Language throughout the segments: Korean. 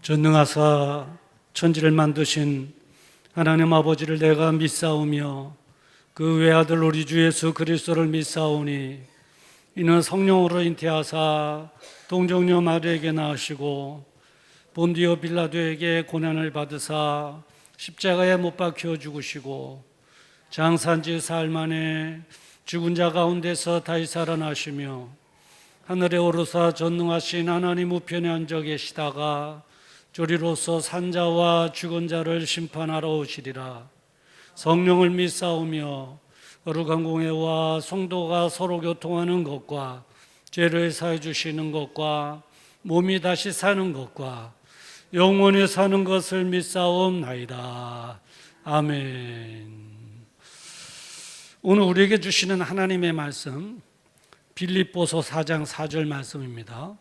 전능하사 천지를 만드신 하나님 아버지를 내가 믿사오며 그 외아들 우리 주 예수 그리스도를 믿사오니 이는 성령으로 잉태하사 동정녀 마리에게 낳으시고 본디오 빌라도에게 고난을 받으사 십자가에 못 박혀 죽으시고 장사한 지 사흘 만에 죽은 자 가운데서 다시 살아나시며 하늘에 오르사 전능하신 하나님 우편에 앉아 계시다가 조리로서 산자와 죽은 자를 심판하러 오시리라. 성령을 믿사오며 거룩한 공회와 성도가 서로 교통하는 것과 죄를 사해 주시는 것과 몸이 다시 사는 것과 영원히 사는 것을 믿사옵나이다. 아멘. 오늘 우리에게 주시는 하나님의 말씀 빌립보서 4장 4절 말씀입니다.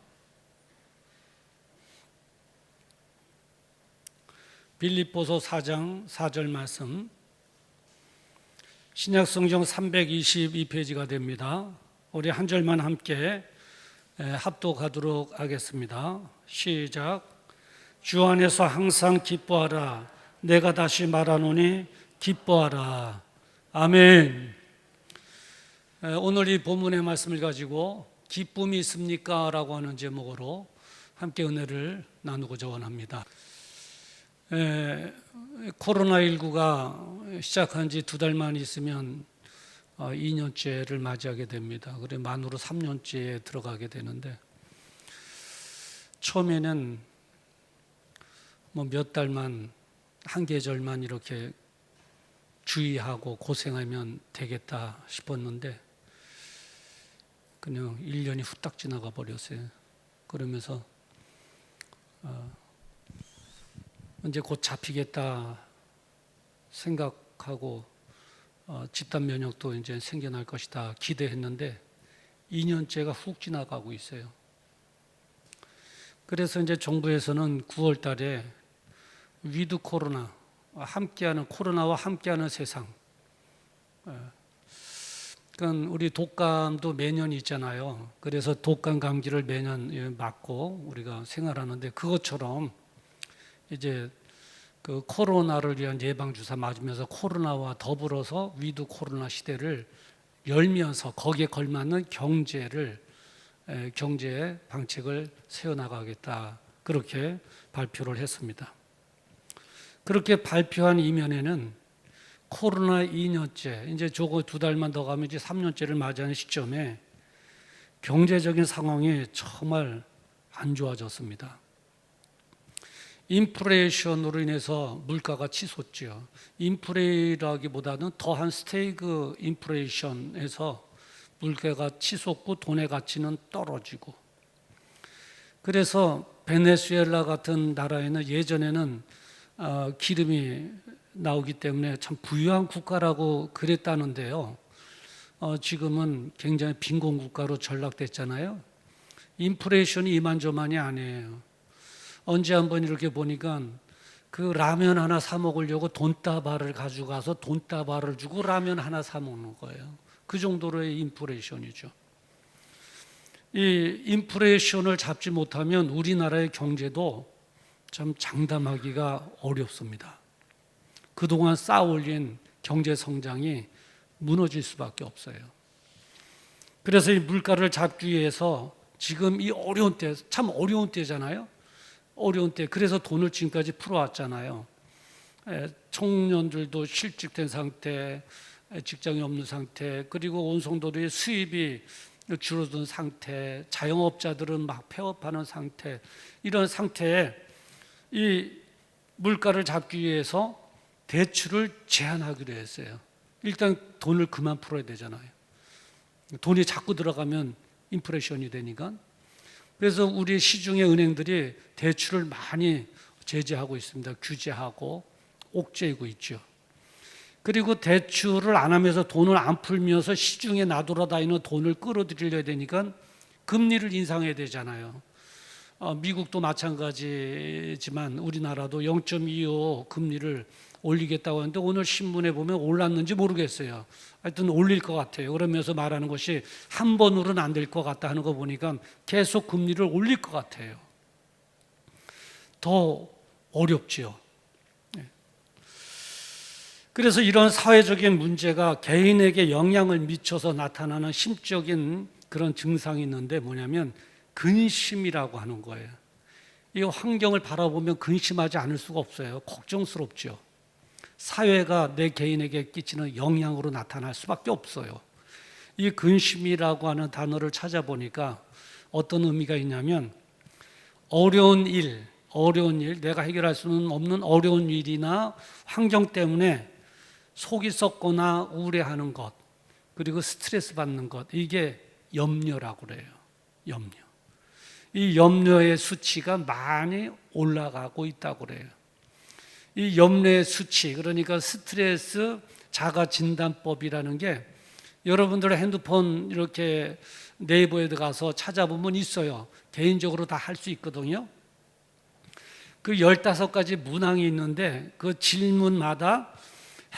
빌립보서 4장 4절 말씀, 신약성경 322페이지가 됩니다. 우리 한 절만 함께 합독하도록 하겠습니다. 시작. 주 안에서 항상 기뻐하라. 내가 다시 말하노니 기뻐하라. 아멘. 오늘 이 본문의 말씀을 가지고 기쁨이 있습니까? 라고 하는 제목으로 함께 은혜를 나누고자 원합니다. 코로나19가 시작한 지 2달만 있으면 2년째를 맞이하게 됩니다. 그래 만으로 3년째에 들어가게 되는데, 처음에는 몇 달만, 한 계절만 이렇게 주의하고 고생하면 되겠다 싶었는데 그냥 1년이 후딱 지나가 버렸어요. 그러면서 이제 곧 잡히겠다 생각하고 집단 면역도 이제 생겨날 것이다 기대했는데 2년째가 훅 지나가고 있어요. 그래서 이제 정부에서는 9월 달에 위드 코로나, 함께하는 코로나와 함께하는 세상. 그러니까 우리 독감도 매년 있잖아요. 그래서 독감 감기를 매년 맞고 우리가 생활하는데, 그것처럼 이제 그 코로나를 위한 예방 주사 맞으면서 코로나와 더불어서 위드 코로나 시대를 열면서 거기에 걸맞는 경제 방책을 세워나가겠다, 그렇게 발표를 했습니다. 그렇게 발표한 이면에는 코로나 2년째, 이제 저거 2달만 더 가면 이제 3년째를 맞이하는 시점에 경제적인 상황이 정말 안 좋아졌습니다. 인플레이션으로 인해서 물가가 치솟죠. 인플레이라기보다는 더한 스테이그 인플레이션에서 물가가 치솟고 돈의 가치는 떨어지고, 그래서 베네수엘라 같은 나라에는 예전에는 기름이 나오기 때문에 참 부유한 국가라고 그랬다는데요. 지금은 굉장히 빈곤 국가로 전락됐잖아요. 인플레이션이 이만저만이 아니에요. 언제 한번 이렇게 보니까 그 라면 하나 사 먹으려고 돈다발을 가져가서 돈다발을 주고 라면 하나 사 먹는 거예요. 그 정도로의 인플레이션이죠. 이 인플레이션을 잡지 못하면 우리나라의 경제도 참 장담하기가 어렵습니다. 그동안 쌓아올린 경제 성장이 무너질 수밖에 없어요. 그래서 이 물가를 잡기 위해서 지금 이 어려운 때, 참 어려운 때잖아요. 어려운 때, 그래서 돈을 지금까지 풀어왔잖아요. 청년들도 실직된 상태, 직장이 없는 상태, 그리고 온 성도들의 수입이 줄어든 상태, 자영업자들은 막 폐업하는 상태, 이런 상태에 이 물가를 잡기 위해서 대출을 제한하기로 했어요. 일단 돈을 그만 풀어야 되잖아요. 돈이 자꾸 들어가면 인플레이션이 되니까. 그래서 우리 시중의 은행들이 대출을 많이 제재하고 있습니다. 규제하고 옥죄이고 있죠. 그리고 대출을 안 하면서 돈을 안 풀면서 시중에 나돌아다니는 돈을 끌어들이려야 되니까 금리를 인상해야 되잖아요. 미국도 마찬가지지만 우리나라도 0.25 금리를 올리겠다고 하는데 오늘 신문에 보면 올랐는지 모르겠어요. 하여튼 올릴 것 같아요. 그러면서 말하는 것이 한 번으로는 안 될 것 같다 하는 거 보니까 계속 금리를 올릴 것 같아요. 더 어렵지요. 그래서 이런 사회적인 문제가 개인에게 영향을 미쳐서 나타나는 심적인 그런 증상이 있는데 뭐냐면 근심이라고 하는 거예요. 이 환경을 바라보면 근심하지 않을 수가 없어요. 걱정스럽죠. 사회가 내 개인에게 끼치는 영향으로 나타날 수밖에 없어요. 이 근심이라고 하는 단어를 찾아보니까 어떤 의미가 있냐면 어려운 일, 내가 해결할 수는 없는 어려운 일이나 환경 때문에 속이 썩거나 우울해하는 것, 그리고 스트레스 받는 것, 이게 염려라고 그래요. 염려. 이 염려의 수치가 많이 올라가고 있다고 그래요. 이 염려의 수치, 그러니까 스트레스 자가 진단법이라는 게 여러분들의 핸드폰 이렇게 네이버에 들어가서 찾아보면 있어요. 개인적으로 다 할 수 있거든요. 그 15가지 문항이 있는데 그 질문마다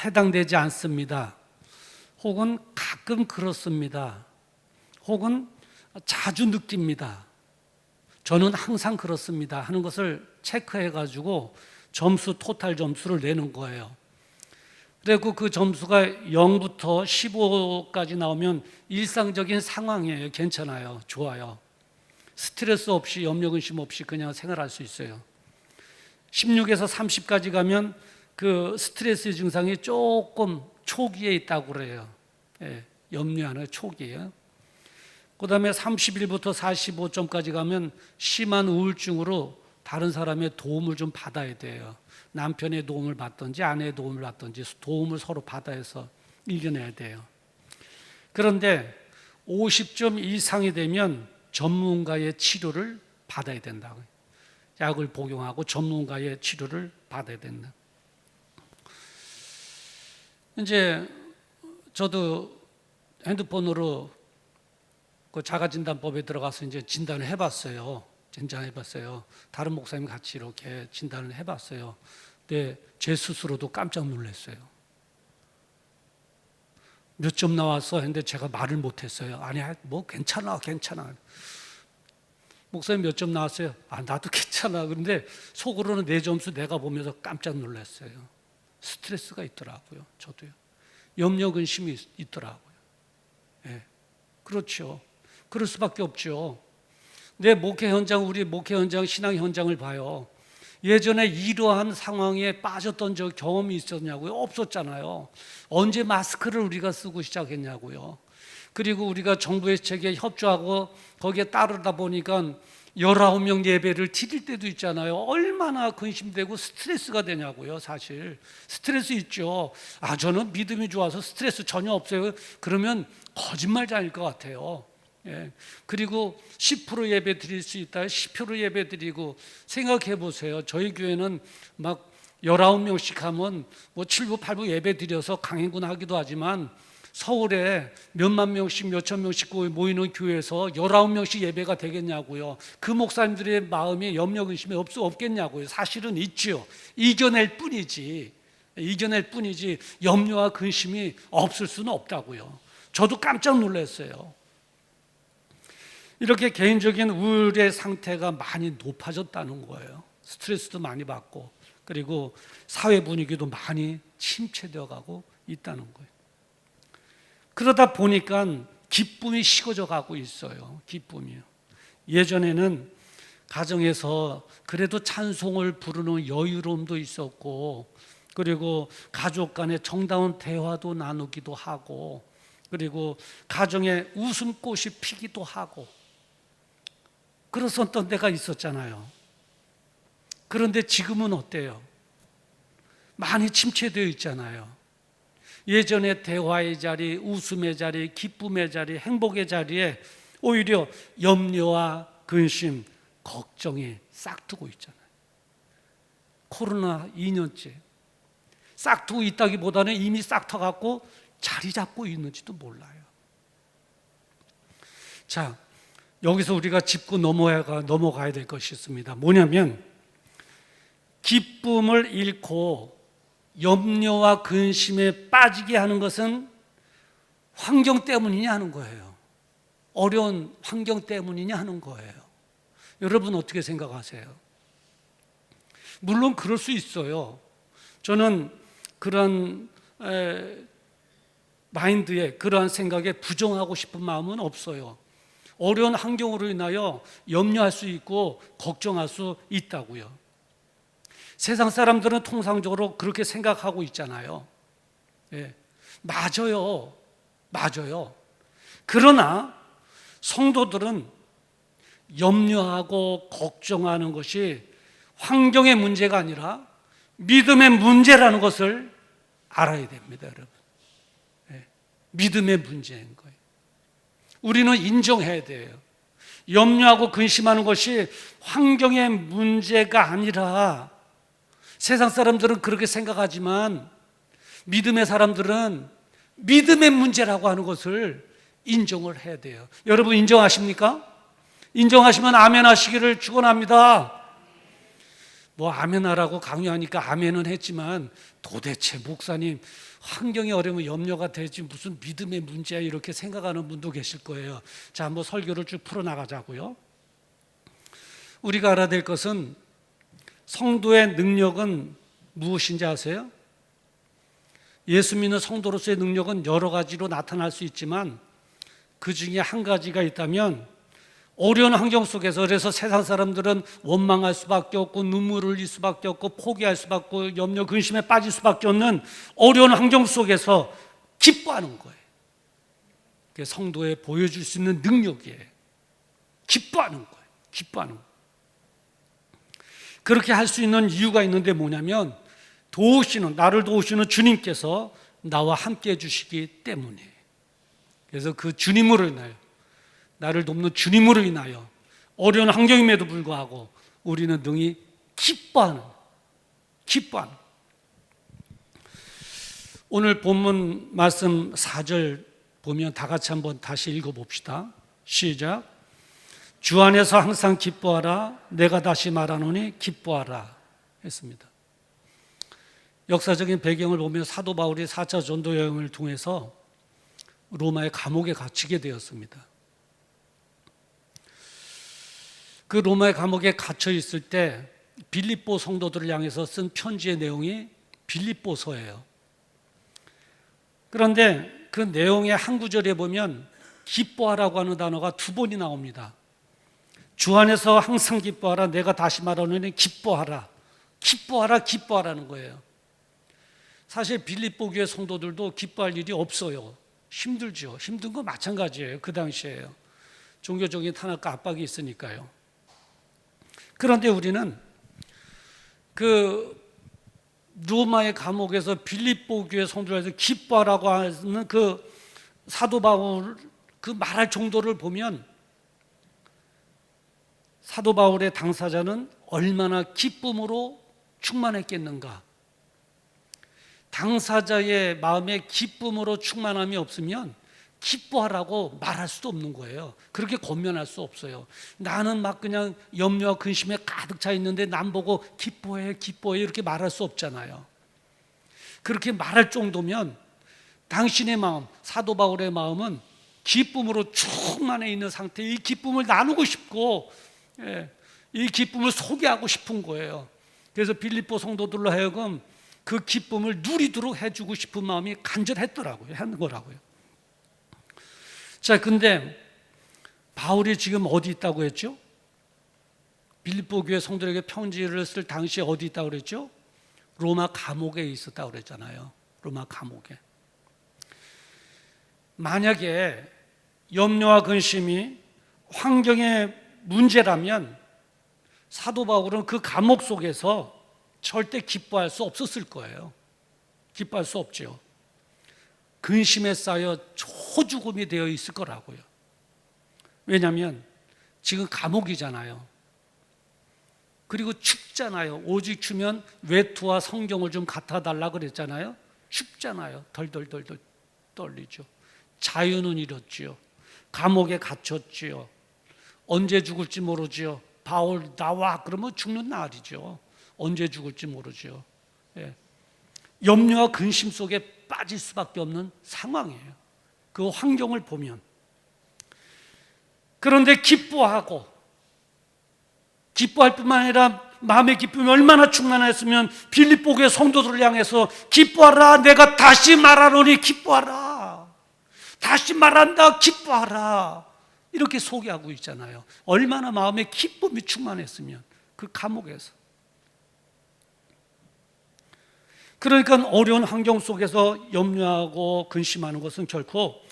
해당되지 않습니다. 혹은 가끔 그렇습니다. 혹은 자주 느낍니다. 저는 항상 그렇습니다 하는 것을 체크해가지고 토탈 점수를 내는 거예요. 그리고 그 점수가 0부터 15까지 나오면 일상적인 상황이에요. 괜찮아요. 좋아요. 스트레스 없이 염려 근심 없이 그냥 생활할 수 있어요. 16에서 30까지 가면 그 스트레스 증상이 조금 초기에 있다고 그래요. 예, 염려하는 초기에요. 그 다음에 31부터 45점까지 가면 심한 우울증으로 다른 사람의 도움을 좀 받아야 돼요. 남편의 도움을 받든지 아내의 도움을 받든지 도움을 서로 받아서 이겨내야 돼요. 그런데 50점 이상이 되면 전문가의 치료를 받아야 된다고. 약을 복용하고 전문가의 치료를 받아야 된다. 이제 저도 핸드폰으로 그 자가진단법에 들어가서 이제 진단을 해봤어요. 다른 목사님 같이 이렇게 진단을 해봤어요. 근데 제 스스로도 깜짝 놀랐어요. 몇 점 나왔어? 했는데 제가 말을 못했어요. 아니, 뭐 괜찮아. 목사님 몇 점 나왔어요? 나도 괜찮아. 그런데 속으로는 내 점수 내가 보면서 깜짝 놀랐어요. 스트레스가 있더라고요. 저도요. 염려 근심이 있더라고요. 예, 그렇죠. 그럴 수밖에 없죠. 내 목회 현장, 우리 목회 현장, 신앙 현장을 봐요. 예전에 이러한 상황에 빠졌던 저 경험이 있었냐고요? 없었잖아요. 언제 마스크를 우리가 쓰고 시작했냐고요. 그리고 우리가 정부의 책에 협조하고 거기에 따르다 보니까 19명 예배를 드릴 때도 있잖아요. 얼마나 근심되고 스트레스가 되냐고요. 사실 스트레스 있죠. 저는 믿음이 좋아서 스트레스 전혀 없어요. 그러면 거짓말자일 것 같아요. 예. 그리고 10% 예배 드릴 수 있다. 10% 예배 드리고 생각해 보세요. 저희 교회는 막 19명씩 하면 뭐 7부 8부 예배 드려서 강행군 하기도 하지만 서울에 몇만 명씩 몇천 명씩 모이는 교회에서 19명씩 예배가 되겠냐고요. 그 목사님들의 마음이 염려 근심이 없겠냐고요. 사실은 있죠. 이겨낼 뿐이지 염려와 근심이 없을 수는 없다고요. 저도 깜짝 놀랐어요. 이렇게 개인적인 우울의 상태가 많이 높아졌다는 거예요. 스트레스도 많이 받고 그리고 사회 분위기도 많이 침체되어 가고 있다는 거예요. 그러다 보니까 기쁨이 식어져 가고 있어요. 기쁨이요. 예전에는 가정에서 그래도 찬송을 부르는 여유로움도 있었고 그리고 가족 간의 정다운 대화도 나누기도 하고 그리고 가정에 웃음꽃이 피기도 하고 그랬었던 때가 있었잖아요. 그런데 지금은 어때요? 많이 침체되어 있잖아요. 예전에 대화의 자리, 웃음의 자리, 기쁨의 자리, 행복의 자리에 오히려 염려와 근심, 걱정이 싹트고 있잖아요. 코로나 2년째 싹트고 있다기보다는 이미 싹트갖고 자리 잡고 있는지도 몰라요. 자, 여기서 우리가 짚고 넘어가야 될 것이 있습니다. 뭐냐면 기쁨을 잃고 염려와 근심에 빠지게 하는 것은 환경 때문이냐 하는 거예요. 어려운 환경 때문이냐 하는 거예요. 여러분 어떻게 생각하세요? 물론 그럴 수 있어요. 저는 그런 마인드에, 그러한 생각에 부정하고 싶은 마음은 없어요. 어려운 환경으로 인하여 염려할 수 있고 걱정할 수 있다고요. 세상 사람들은 통상적으로 그렇게 생각하고 있잖아요. 예, 맞아요. 맞아요. 그러나 성도들은 염려하고 걱정하는 것이 환경의 문제가 아니라 믿음의 문제라는 것을 알아야 됩니다, 여러분. 예, 믿음의 문제인 거예요. 우리는 인정해야 돼요. 염려하고 근심하는 것이 환경의 문제가 아니라, 세상 사람들은 그렇게 생각하지만 믿음의 사람들은 믿음의 문제라고 하는 것을 인정을 해야 돼요. 여러분 인정하십니까? 인정하시면 아멘 하시기를 축원합니다. 뭐 아멘하라고 강요하니까 아멘은 했지만, 도대체 목사님 환경이 어려우면 염려가 되지 무슨 믿음의 문제야, 이렇게 생각하는 분도 계실 거예요. 자, 한번 설교를 쭉 풀어나가자고요. 우리가 알아야 될 것은, 성도의 능력은 무엇인지 아세요? 예수 믿는 성도로서의 능력은 여러 가지로 나타날 수 있지만 그 중에 한 가지가 있다면, 어려운 환경 속에서, 그래서 세상 사람들은 원망할 수밖에 없고 눈물을 흘릴 수밖에 없고 포기할 수밖에 없고 염려 근심에 빠질 수밖에 없는 어려운 환경 속에서 기뻐하는 거예요. 그게 성도에 보여줄 수 있는 능력이에요. 기뻐하는 거예요. 기뻐하는 거예요. 그렇게 할 수 있는 이유가 있는데 뭐냐면, 나를 도우시는 주님께서 나와 함께 해주시기 때문이에요. 그래서 그 주님으로 인하여, 나를 돕는 주님으로 인하여 어려운 환경임에도 불구하고 우리는 능히 기뻐하는. 오늘 본문 말씀 4절 보면 다 같이 한번 다시 읽어봅시다. 시작. 주 안에서 항상 기뻐하라. 내가 다시 말하노니 기뻐하라 했습니다. 역사적인 배경을 보면 사도 바울이 4차 전도 여행을 통해서 로마의 감옥에 갇히게 되었습니다. 그 로마의 감옥에 갇혀 있을 때 빌립보 성도들을 향해서 쓴 편지의 내용이 빌립보서예요. 그런데 그 내용의 한 구절에 보면 기뻐하라고 하는 단어가 두 번이 나옵니다. 주 안에서 항상 기뻐하라. 내가 다시 말하노니 기뻐하라. 기뻐하라는 거예요. 사실 빌립보 교회 성도들도 기뻐할 일이 없어요. 힘들죠. 힘든 거 마찬가지예요. 그 당시에요. 종교적인 탄압과 압박이 있으니까요. 그런데 우리는 그 로마의 감옥에서 빌립보 교회 성도들에서 기뻐하라고 하는 그 사도 바울 그 말할 정도를 보면, 사도 바울의 당사자는 얼마나 기쁨으로 충만했겠는가. 당사자의 마음에 기쁨으로 충만함이 없으면 기뻐하라고 말할 수도 없는 거예요. 그렇게 권면할 수 없어요. 나는 막 그냥 염려와 근심에 가득 차 있는데 남 보고 기뻐해 이렇게 말할 수 없잖아요. 그렇게 말할 정도면 당신의 마음, 사도 바울의 마음은 기쁨으로 충만해 있는 상태, 이 기쁨을 나누고 싶고 이 기쁨을 소개하고 싶은 거예요. 그래서 빌립보 성도들로 하여금 그 기쁨을 누리도록 해주고 싶은 마음이 간절했더라고요. 하는 거라고요. 자, 근데 바울이 지금 어디 있다고 했죠? 빌립보 교회 성도에게 편지를 쓸 당시에 어디 있다고 그랬죠? 로마 감옥에 있었다고 그랬잖아요. 로마 감옥에. 만약에 염려와 근심이 환경의 문제라면 사도 바울은 그 감옥 속에서 절대 기뻐할 수 없었을 거예요. 기뻐할 수 없죠. 근심에 쌓여 초죽음이 되어 있을 거라고요. 왜냐하면 지금 감옥이잖아요. 그리고 춥잖아요. 오직 추면 외투와 성경을 좀 갖다 달라 그랬잖아요. 춥잖아요. 덜덜덜덜 떨리죠. 자유는 잃었지요. 감옥에 갇혔지요. 언제 죽을지 모르지요. 바울 나와 그러면 죽는 날이죠. 언제 죽을지 모르죠. 예. 염려와 근심 속에 빠질 수밖에 없는 상황이에요. 그 환경을 보면. 그런데 기뻐할 뿐만 아니라 마음의 기쁨이 얼마나 충만했으면 빌립보교의 성도들을 향해서 기뻐하라, 내가 다시 말하노니 기뻐하라, 다시 말한다, 기뻐하라, 이렇게 소개하고 있잖아요. 얼마나 마음의 기쁨이 충만했으면 그 감옥에서. 그러니까 어려운 환경 속에서 염려하고 근심하는 것은 결코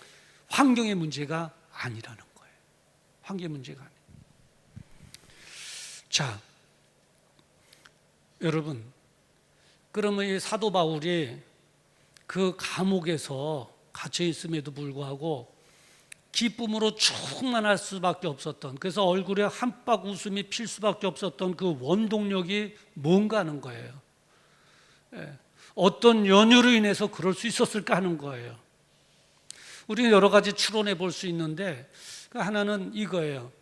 환경의 문제가 아니라는 거예요. 환경의 문제가 아니에요. 자, 여러분, 그러면 이 사도 바울이 그 감옥에서 갇혀 있음에도 불구하고 기쁨으로 충만할 수밖에 없었던, 그래서 얼굴에 한박 웃음이 필 수밖에 없었던 그 원동력이 뭔가 하는 거예요. 어떤 연유로 인해서 그럴 수 있었을까 하는 거예요. 우리는 여러 가지 추론해 볼 수 있는데, 하나는 이거예요.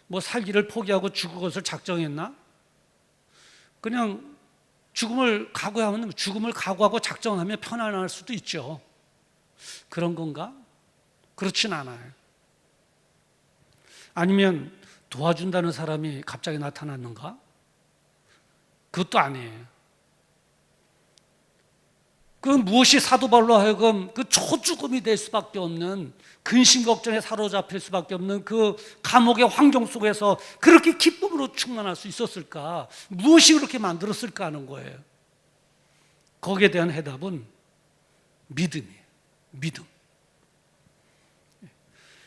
뭐 살기를 포기하고 죽을 것을 작정했나? 그냥 죽음을 각오하고 작정하면 편안할 수도 있죠. 그런 건가? 그렇진 않아요. 아니면 도와준다는 사람이 갑자기 나타났는가? 그것도 아니에요. 그 무엇이 사도 바울로 하여금 그 초죽음이 될 수밖에 없는, 근심 걱정에 사로잡힐 수밖에 없는 그 감옥의 환경 속에서 그렇게 기쁨으로 충만할 수 있었을까? 무엇이 그렇게 만들었을까 하는 거예요. 거기에 대한 해답은 믿음이에요. 믿음.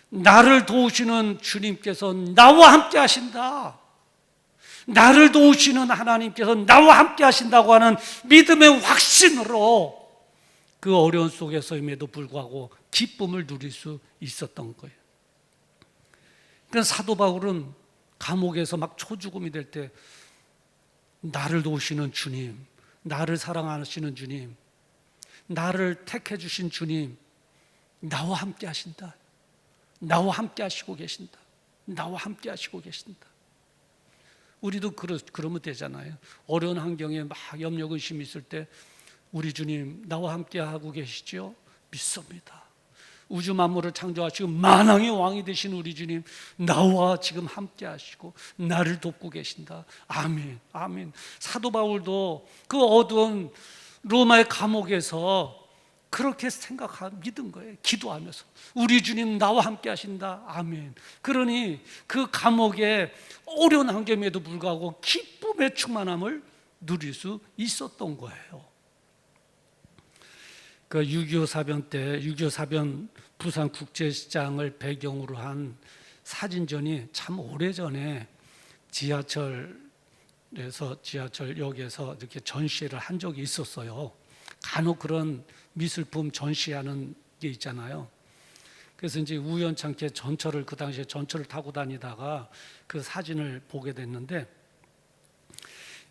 나를 도우시는 주님께서 나와 함께 하신다, 나를 도우시는 하나님께서 나와 함께 하신다고 하는 믿음의 확신으로 그 어려운 속에서임에도 불구하고 기쁨을 누릴 수 있었던 거예요. 그러니까 사도 바울은 감옥에서 막 초죽음이 될 때 나를 도우시는 주님, 나를 사랑하시는 주님, 나를 택해 주신 주님, 나와 함께 하신다, 나와 함께 하시고 계신다, 나와 함께 하시고 계신다. 우리도 그러면 되잖아요. 어려운 환경에 막 염려 근심이 있을 때 우리 주님 나와 함께 하고 계시죠? 믿습니다. 우주 만물을 창조하시고 만왕의 왕이 되신 우리 주님 나와 지금 함께 하시고 나를 돕고 계신다. 아멘, 아멘. 사도 바울도 그 어두운 로마의 감옥에서 그렇게 믿은 거예요. 기도하면서 우리 주님 나와 함께 하신다. 아멘. 그러니 그 감옥의 어려운 환경에도 불구하고 기쁨의 충만함을 누릴 수 있었던 거예요. 그 6.25 사변 때 6.25 사변 부산 국제시장을 배경으로 한 사진전이 참 오래전에 지하철역에서 이렇게 전시회를 한 적이 있었어요. 간혹 그런 미술품 전시하는 게 있잖아요. 그래서 이제 우연찮게 그 당시에 전철을 타고 다니다가 그 사진을 보게 됐는데,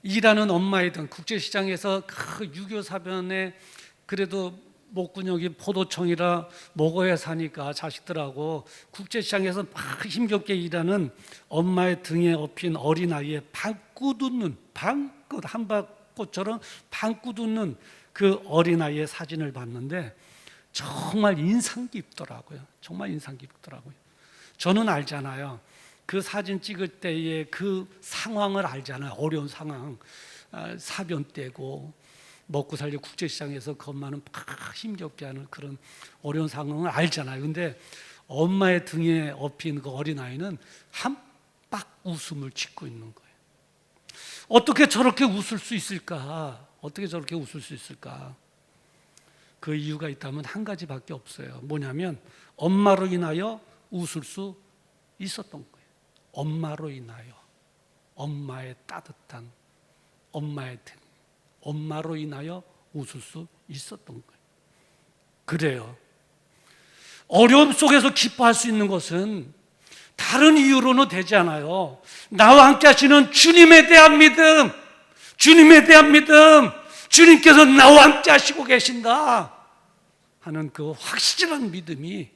일하는 엄마의 등 국제시장에서 그 6.25 사변에 그래도 목구녕이 포도청이라 먹어야 사니까 자식들하고 국제시장에서 막 힘겹게 일하는 엄마의 등에 업힌 어린아이의 방긋 웃는, 한박꽃처럼 방긋 웃는 그 어린아이의 사진을 봤는데 정말 인상 깊더라고요. 정말 인상 깊더라고요. 저는 알잖아요. 그 사진 찍을 때의 그 상황을 알잖아요. 어려운 상황, 사변 때고 먹고 살기 국제시장에서 그것만은 막 힘겹게 하는 그런 어려운 상황을 알잖아요. 근데 엄마의 등에 업힌 그 어린아이는 한박 웃음을 짓고 있는 거예요. 어떻게 저렇게 웃을 수 있을까? 어떻게 저렇게 웃을 수 있을까? 그 이유가 있다면 한 가지밖에 없어요. 뭐냐면 엄마로 인하여 웃을 수 있었던 거예요. 엄마로 인하여, 엄마의 따뜻한 엄마의 등, 엄마로 인하여 웃을 수 있었던 거예요. 그래요. 어려움 속에서 기뻐할 수 있는 것은 다른 이유로는 되지 않아요. 나와 함께 하시는 주님에 대한 믿음, 주님에 대한 믿음, 주님께서 나와 함께 하시고 계신다 하는 그 확실한 믿음이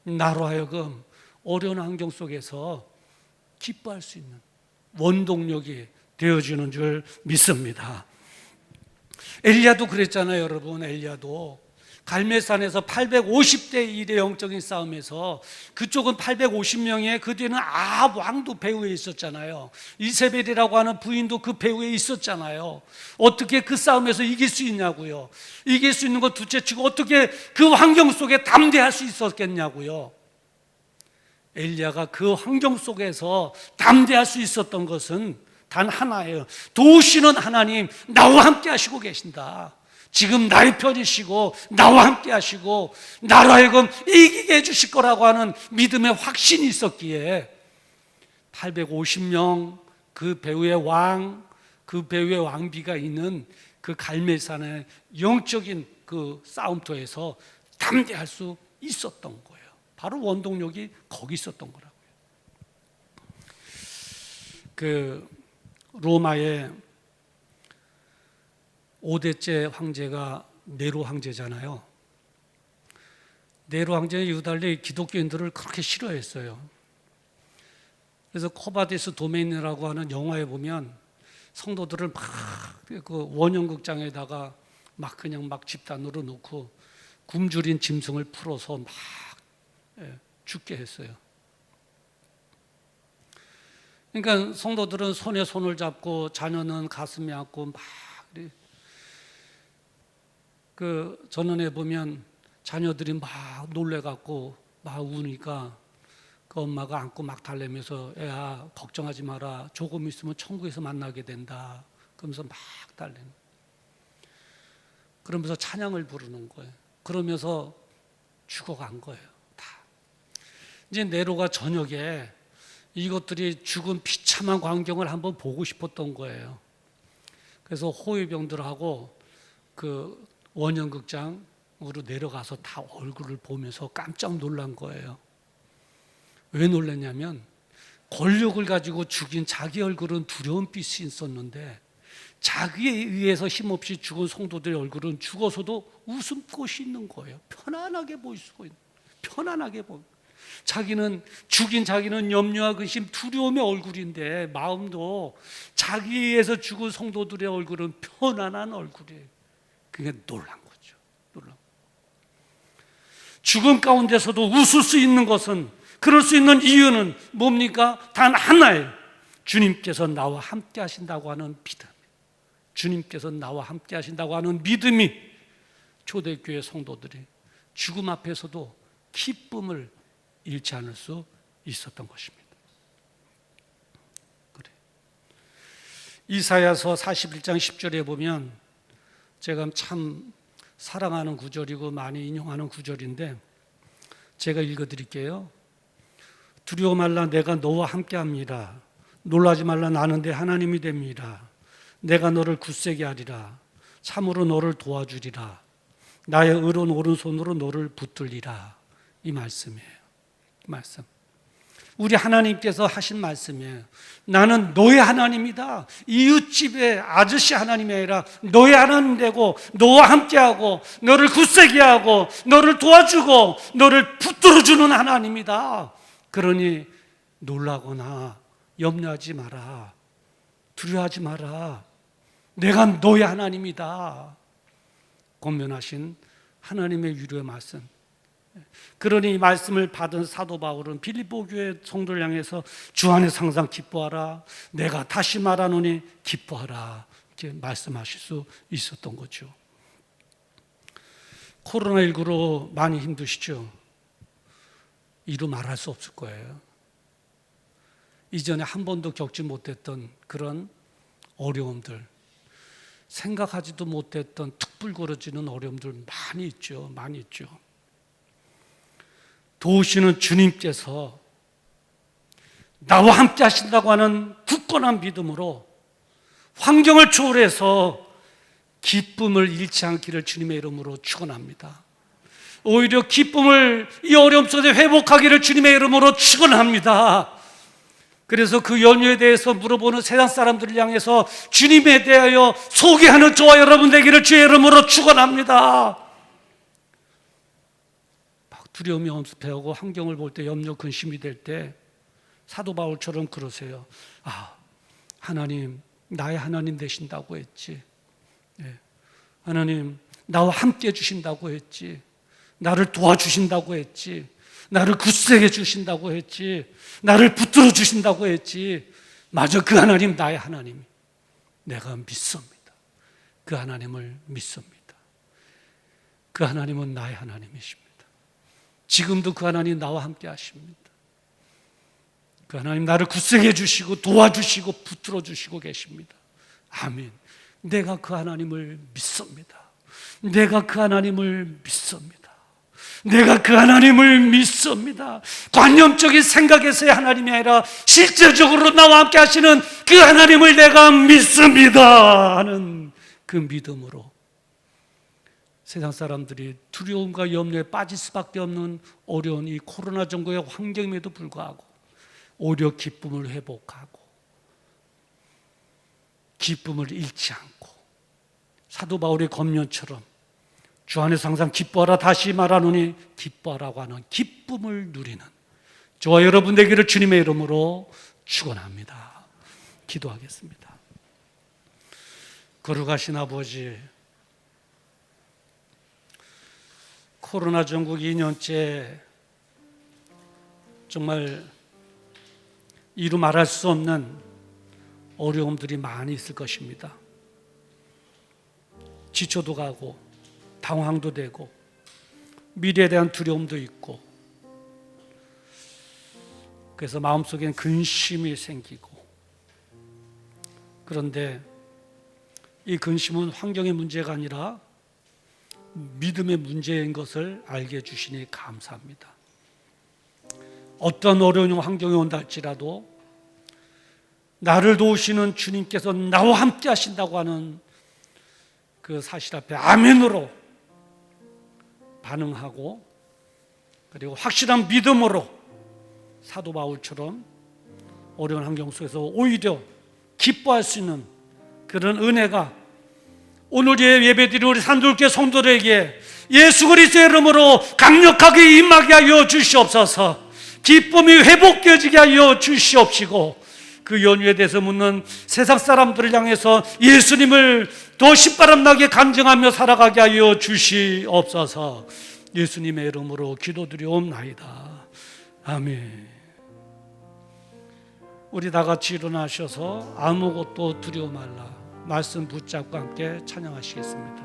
나로 하여금 어려운 환경 속에서 기뻐할 수 있는 원동력이 되어주는 줄 믿습니다. 엘리야도 그랬잖아요, 여러분. 엘리야도 갈멜산에서 850대 1의 영적인 싸움에서 그쪽은 850명에 그 뒤에는 아합 왕도 배후에 있었잖아요. 이세벨이라고 하는 부인도 그 배후에 있었잖아요. 어떻게 그 싸움에서 이길 수 있냐고요. 이길 수 있는 것 둘째치고 어떻게 그 환경 속에 담대할 수 있었겠냐고요. 엘리야가 그 환경 속에서 담대할 수 있었던 것은 단 하나예요. 도우시는 하나님, 나와 함께 하시고 계신다. 지금 나의 편이시고 나와 함께 하시고 나로 하여금 이기게 해주실 거라고 하는 믿음의 확신이 있었기에 850명 그 배후의 왕, 그 배후의 왕비가 있는 그 갈멜산의 영적인 그 싸움터에서 담대할 수 있었던 거예요. 바로 원동력이 거기 있었던 거라고요. 그 로마의 5대째 황제가 네로 황제잖아요. 네로 황제는 유달리 기독교인들을 그렇게 싫어했어요. 그래서 코바디스 도메인이라고 하는 영화에 보면 성도들을 막 그 원형극장에다가 막 그냥 막 집단으로 놓고 굶주린 짐승을 풀어서 막 죽게 했어요. 그러니까 성도들은 손에 손을 잡고 자녀는 가슴에 안고 막 그 전원에 보면 자녀들이 막 놀래갖고 막 우니까 그 엄마가 안고 막 달래면서 애야 걱정하지 마라 조금 있으면 천국에서 만나게 된다 그러면서 막 달래는 그러면서 찬양을 부르는 거예요. 그러면서 죽어간 거예요. 다. 이제 네로가 저녁에 이것들이 죽은 비참한 광경을 한번 보고 싶었던 거예요. 그래서 호위병들하고 그 원형극장으로 내려가서 다 얼굴을 보면서 깜짝 놀란 거예요. 왜 놀랐냐면 권력을 가지고 죽인 자기 얼굴은 두려운 빛이 있었는데 자기에 의해서 힘없이 죽은 성도들의 얼굴은 죽어서도 웃음꽃이 있는 거예요. 편안하게 보일 수가 있는, 편안하게 보여. 죽인 자기는 염려와 근심, 두려움의 얼굴인데 마음도 자기에 의해서 죽은 성도들의 얼굴은 편안한 얼굴이에요. 그게 놀란 거죠. 놀란. 죽음 가운데서도 웃을 수 있는 것은, 그럴 수 있는 이유는 뭡니까? 단 하나예요. 주님께서 나와 함께 하신다고 하는 믿음. 주님께서 나와 함께 하신다고 하는 믿음이 초대교회 성도들이 죽음 앞에서도 기쁨을 잃지 않을 수 있었던 것입니다. 그래. 이사야서 41장 10절에 보면 제가 참 사랑하는 구절이고 많이 인용하는 구절인데 제가 읽어드릴게요. 두려워 말라 내가 너와 함께합니다. 놀라지 말라 나는 내 하나님이 됩니다. 내가 너를 굳세게 하리라. 참으로 너를 도와주리라. 나의 의로운 오른손으로 너를 붙들리라. 이 말씀이에요. 말씀. 우리 하나님께서 하신 말씀이에요. 나는 너의 하나님이다. 이웃집의 아저씨 하나님이 아니라 너의 하나님 되고 너와 함께하고 너를 굳세게 하고 너를 도와주고 너를 붙들어주는 하나님이다. 그러니 놀라거나 염려하지 마라. 두려워하지 마라. 내가 너의 하나님이다. 권면하신 하나님의 위로의 말씀. 그러니 이 말씀을 받은 사도 바울은 빌립보 교회 성도를 향해서 주 안에서 항상 기뻐하라. 내가 다시 말하노니 기뻐하라. 이렇게 말씀하실 수 있었던 거죠. 코로나19로 많이 힘드시죠? 이루 말할 수 없을 거예요. 이전에 한 번도 겪지 못했던 그런 어려움들, 생각하지도 못했던 툭불 벌어지는 어려움들 많이 있죠. 많이 있죠. 도우시는 주님께서 나와 함께 하신다고 하는 굳건한 믿음으로 환경을 초월해서 기쁨을 잃지 않기를 주님의 이름으로 축원합니다. 오히려 기쁨을 이 어려움 속에 회복하기를 주님의 이름으로 축원합니다. 그래서 그 연유에 대해서 물어보는 세상 사람들을 향해서 주님에 대하여 소개하는 저와 여러분 되기를 주의 이름으로 축원합니다. 두려움이 엄습해오고 환경을 볼 때 염려 근심이 될 때 사도 바울처럼 그러세요. 하나님 나의 하나님 되신다고 했지. 네. 하나님, 나와 함께 해주신다고 했지, 나를 도와주신다고 했지, 나를 굳세게 주신다고 했지, 나를 붙들어 주신다고 했지, 마저 그 하나님, 나의 하나님, 내가 믿습니다. 그 하나님을 믿습니다. 그 하나님은 나의 하나님이십니다. 지금도 그 하나님 나와 함께 하십니다. 그 하나님 나를 굳세게 해주시고 도와주시고 붙들어 주시고 계십니다. 아멘. 내가 그 하나님을 믿습니다. 내가 그 하나님을 믿습니다. 내가 그 하나님을 믿습니다. 관념적인 생각에서의 하나님이 아니라 실제적으로 나와 함께 하시는 그 하나님을 내가 믿습니다 하는 그 믿음으로 세상 사람들이 두려움과 염려에 빠질 수밖에 없는 어려운 이 코로나 정도의 환경임에도 불구하고 오히려 기쁨을 회복하고 기쁨을 잃지 않고 사도 바울의 권면처럼 주 안에서 항상 기뻐하라, 다시 말하노니 기뻐하라고 하는 기쁨을 누리는 저와 여러분 되기를 주님의 이름으로 축원합니다. 기도하겠습니다. 거룩하신 아버지, 코로나 전국 2년째 정말 이루 말할 수 없는 어려움들이 많이 있을 것입니다. 지쳐도 가고 당황도 되고 미래에 대한 두려움도 있고, 그래서 마음속엔 근심이 생기고, 그런데 이 근심은 환경의 문제가 아니라 믿음의 문제인 것을 알게 해주시니 감사합니다. 어떤 어려운 환경이 온다 할지라도 나를 도우시는 주님께서 나와 함께 하신다고 하는 그 사실 앞에 아멘으로 반응하고, 그리고 확실한 믿음으로 사도 바울처럼 어려운 환경 속에서 오히려 기뻐할 수 있는 그런 은혜가 오늘의 예배드린 우리 산돌교회 성도들에게 예수 그리스도의 이름으로 강력하게 임하게 하여 주시옵소서. 기쁨이 회복되어지게 하여 주시옵시고, 그 연유에 대해서 묻는 세상 사람들을 향해서 예수님을 더 신바람나게 간증하며 살아가게 하여 주시옵소서. 예수님의 이름으로 기도드리옵나이다. 아멘. 우리 다 같이 일어나셔서 아무것도 두려워 말라 말씀 붙잡고 함께 찬양하시겠습니다.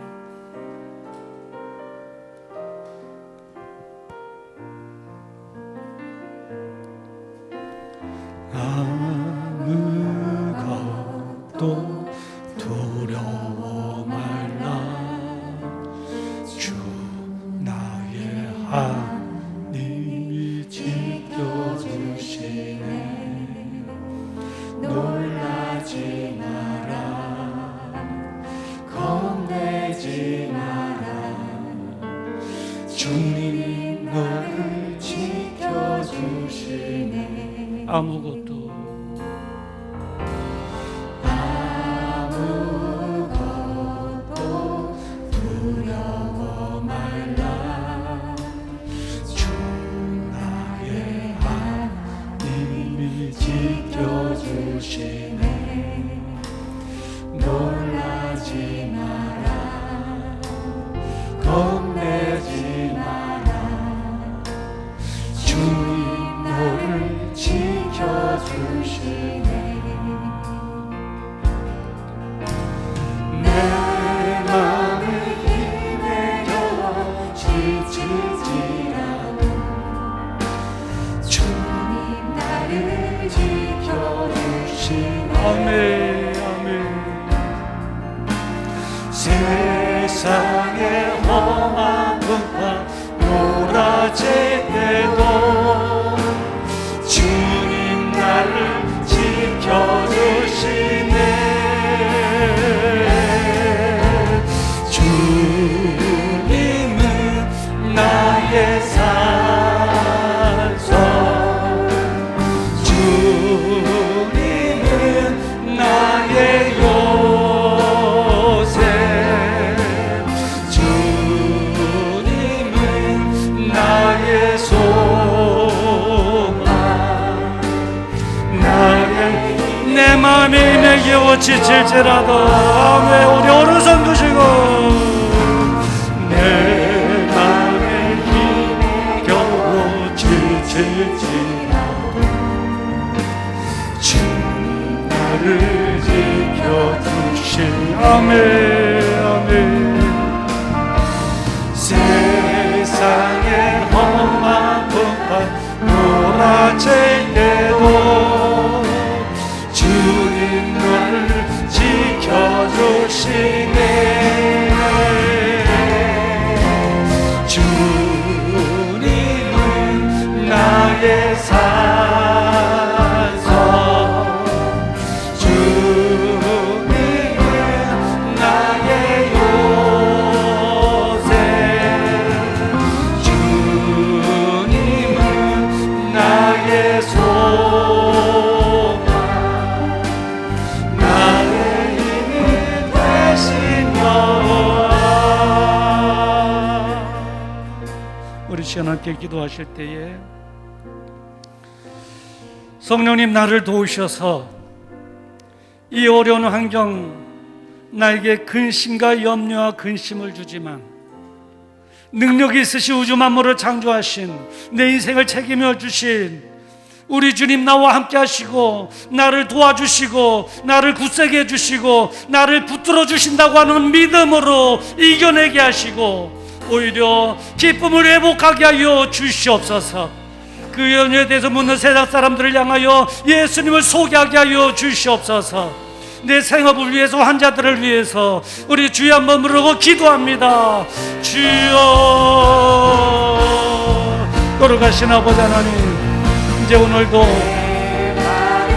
아무것도 두려워 말라, 주 나의 하나님이 지켜주시네. 놀라지 마라, 겁내지 마라, 주님이 너를 지켜주시네. 아무것도 두려워 말라, 주 나의 하나님이 지켜주시네. 놀라지 마라, 겁내지 마라, 주님 너를 지켜주시네. 내 맘을 힘에 겨워 지치지라도 주님 나를 지켜주시네. 아멘, 아멘. 세상의 험한 풍파 몰아칠 때도 주님 나를 지켜주시네. 주님은 나의 산소, 주님은 나의 요새, 주님은 나의 지겨워 지칠지라도 아멘. 우리 오른손 드시고 내 맘의 힘에 겨우 지칠지라도 주님 나를 지켜주신 아멘 아멘. 세상의 험한 풍파 몰아칠 때도 주님 나를 지켜주시네. 주님은 나의 산성, 주님은 나의 요새, 주님은 나의 소망, 나의 힘이 되신 여호와. 우리 시간 함께 기도하실 때에 성령님 나를 도우셔서 이 어려운 환경 나에게 근심과 염려와 근심을 주지만 능력이 있으신 우주 만물을 창조하신 내 인생을 책임져 주신 우리 주님 나와 함께 하시고 나를 도와주시고 나를 굳세게 해주시고 나를 붙들어 주신다고 하는 믿음으로 이겨내게 하시고 오히려 기쁨을 회복하게 하여 주시옵소서. 그 연유에 대해서 묻는 세상 사람들을 향하여 예수님을 소개하게 하여 주시옵소서. 내 생업을 위해서 환자들을 위해서 우리 주여 한번 부르고 기도합니다. 주여. 걸어가신 아버지 하나님, 이제 오늘도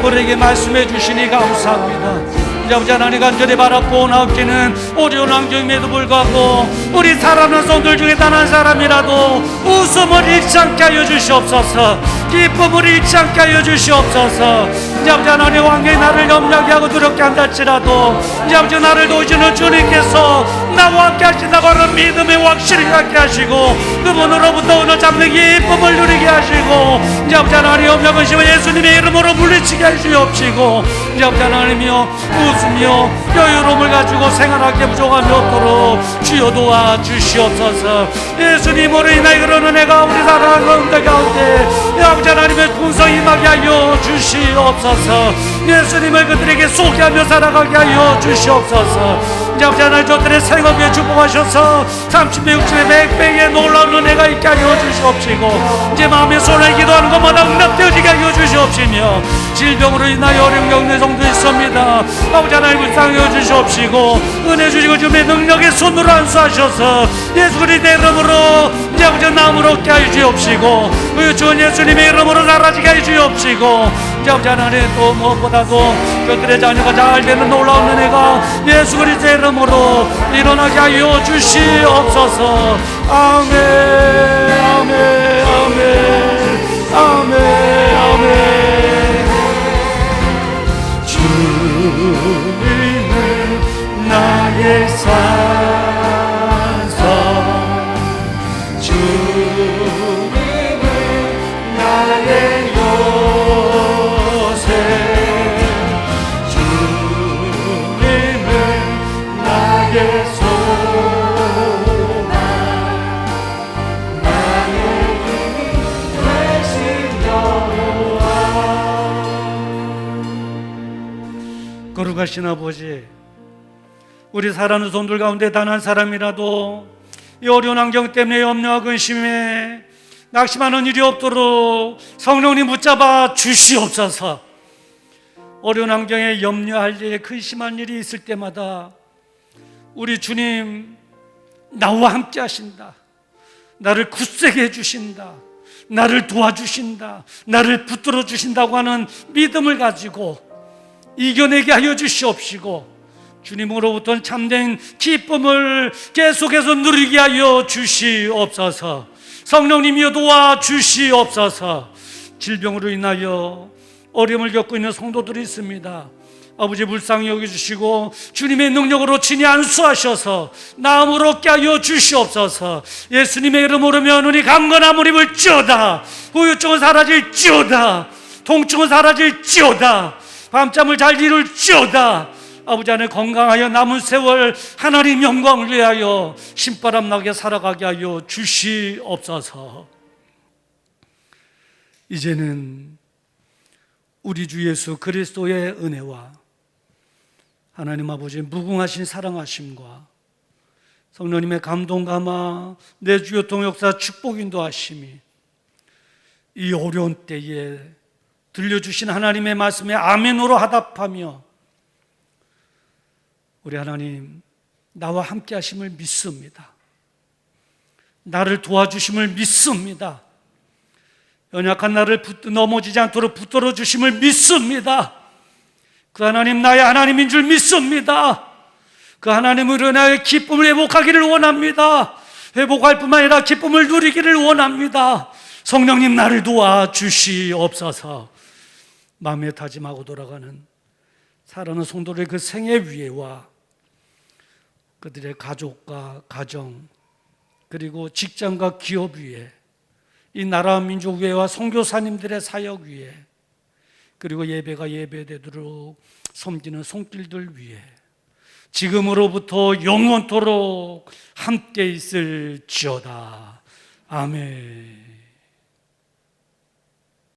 우리에게 말씀해 주시니 감사합니다. 아버지 하나님 간절히 바라고 나옵기는 어려운 환경임에도 불구하고 우리 사랑하는 성들 중에 단 한 사람이라도 웃음을 잃지 않게 하여 주시옵소서. 기쁨을 잃지 않게 하여 주시옵소서. 아버지 하나님 환경이 나를 염려하게 하고 두렵게 한달지라도 아버지 나를 도우시는 주님께서 나와 함께 하신다고 하는 믿음의 확실히 갖게 하시고 그분으로부터 오늘 잡는 기쁨을 누리게 하시고 아버지 하나님 염려 근심을 예수님의 이름으로 물리치게 하시옵시고 아버지 하나님이여 웃으며 여유로움을 가지고 생활하기에 부족함이 없도록 주여 도와주시옵소서. 예수님으로 인하여 그런 은혜가 우리 사랑하는 분들 가운데 아버지 하나님의 풍성히 임하게 하여 주시옵소서. 예수님을 그들에게 소개하며 살아가게 하여 주시옵소서. 아버지 하나님 저들의 생업에 축복하셔서 30배 60배 100배의 놀라운 은혜가 있게 하여 주시옵시고 이제 마음의 손에 기도하는 것마다 응답되어지게 하여 주시옵시며 질병으로 인하여 어려운 경우의 성도 있습니다. 아버지 하나님 불쌍히 주시옵시고 은혜 주시고 주님의 능력의 손으로 안수하셔서 예수 그리스도의 이름으로 이제 아버지 나음을 얻게 하여 주옵시고 그 주 예수님의 이름으로 사라지게 하여 주옵시고 이제 아버지 하나님 또 무엇보다도 그들의 자녀가 잘 되는 놀라운 은혜가 예수 그리스도의 이름으로 일어나게 하여 주시옵소서. 아멘 아멘 아멘 아멘 아멘. 주님은 나의 산성, 주님은 나의 요새, 주님은 나의 소망, 나의 힘이 되신 여호와. 거룩하신 아버지, 우리 사랑하는 손들 가운데 단 한 사람이라도 이 어려운 환경 때문에 염려와 근심에 낙심하는 일이 없도록 성령님 붙잡아 주시옵소서. 어려운 환경에 염려할 일에 근심한 일이 있을 때마다 우리 주님 나와 함께 하신다, 나를 굳세게 해주신다, 나를 도와주신다, 나를 붙들어 주신다고 하는 믿음을 가지고 이겨내게 하여 주시옵시고 주님으로부터 참된 기쁨을 계속해서 누리게 하여 주시옵소서. 성령님이여 도와주시옵소서. 질병으로 인하여 어려움을 겪고 있는 성도들이 있습니다. 아버지 불쌍히 여겨주시고 주님의 능력으로 친히 안수하셔서 나음을 얻게 하여 주시옵소서. 예수님의 이름으로 면은이 강건함을 입을지어다. 후유증은 사라질지어다. 통증은 사라질지어다. 밤잠을 잘 이룰지어다. 아버지 안에 건강하여 남은 세월 하나님 영광을 위하여 신바람 나게 살아가게 하여 주시옵소서. 이제는 우리 주 예수 그리스도의 은혜와 하나님 아버지의 무궁하신 사랑하심과 성령님의 감동 감화 내 주요 동역사 축복 인도하심이 이 어려운 때에 들려주신 하나님의 말씀에 아멘으로 화답하며 우리 하나님 나와 함께 하심을 믿습니다. 나를 도와주심을 믿습니다. 연약한 나를 넘어지지 않도록 붙들어 주심을 믿습니다. 그 하나님 나의 하나님인 줄 믿습니다. 그 하나님으로 인하여 기쁨을 회복하기를 원합니다. 회복할 뿐만 아니라 기쁨을 누리기를 원합니다. 성령님 나를 도와주시옵소서. 마음에 다짐하고 돌아가는 사랑하는 성도들의 그 생애 위에와 그들의 가족과 가정 그리고 직장과 기업 위에 이 나라와 민족 위에와 선교사님들의 사역 위에 그리고 예배가 예배되도록 섬기는 손길들 위에 지금으로부터 영원토록 함께 있을지어다. 아멘.